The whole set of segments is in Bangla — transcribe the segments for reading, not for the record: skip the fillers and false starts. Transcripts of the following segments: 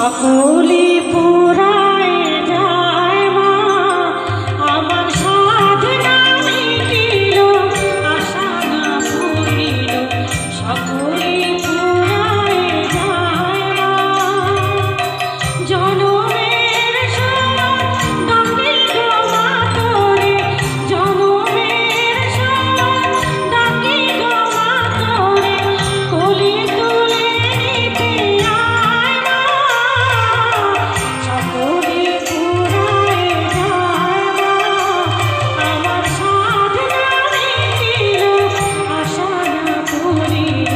সকলি পুরায় যায় মা আমার সাধনা মিটিল আশা না ভুলিল সকলি পুরায় যায় মা জনমের সময় ডাকে গো মা তোরে জনমের সময় ডাকে গো মা তোরে কোলে তুলে নিতে আয় মা সকলে পুরায় যায় মা আমার সাধনা মিটিল আশা না ভুলিল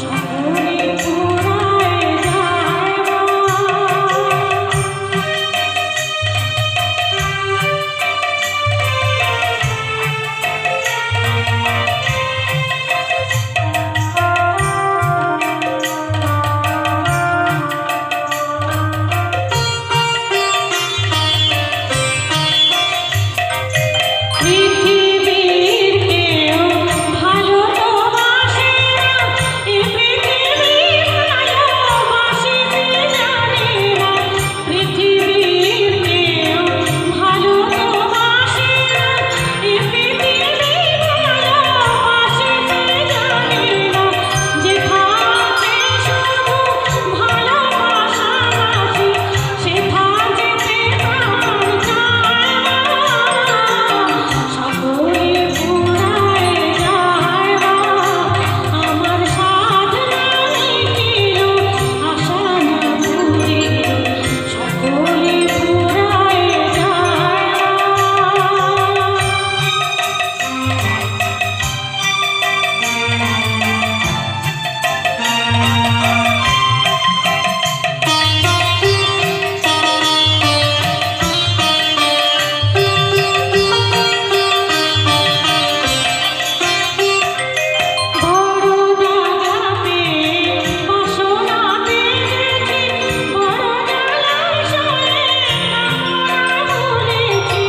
সকলে পুরায় যায় মা পৃথিবীর কেউ ভালো তো বাসে না এ পৃথিবী ভালোবাসিতে জানে না পৃথিবীর কেউ ভালো তো বাসে না এ পৃথিবী ভালোবাসিতে জানে না যে থাকে শুধু ভালোবাসাবাসি সে থাকেতে প্রাণ চায় মা সকলে পুরায় যায় মা আমার সাধনা মিটিল আশা না ভুলিল সকলে পুরায় যায় বড় দাগা পেয়ে বাসনা বেঁধেছি বড় জ্বালায় সয়ে কামনা ভুলেছি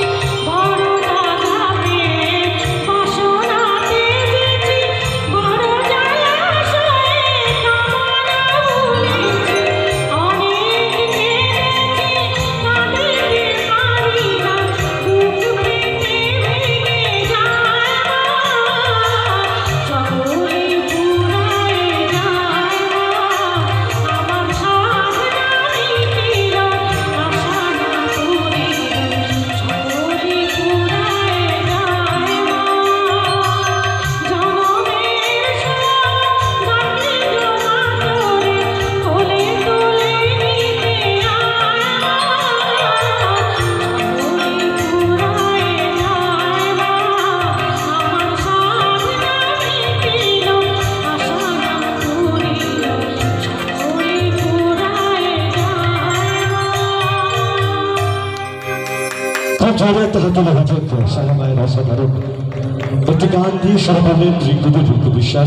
বড় দাগা পেয়ে বাসনা বেঁধেছি বড় জ্বালায় সয়ে কামনা ভুলেছি অনেক কেঁদেছি কাঁদিতে পারি না বুক ফেটে ভেঙে যায় মা সকলে পুরায় যায় মা আমার সাধনা মিটিল আশা না ভুলিল সকলে পুরায় যায় মা জনমের সময় ডাকে গো মা তোরে কোলে তুলে নিতে আয় মা সকলে পুরায় যায় মা আমার সাধনা মিটিল আশা না ভুলিল সকলে পুরায় যায় মা জয় তাহাকে লেখা সালামায়ের অসাধারণ একটি গান দিয়ে সর্বভৌমের ঋগ্বেদের বিশ্বাস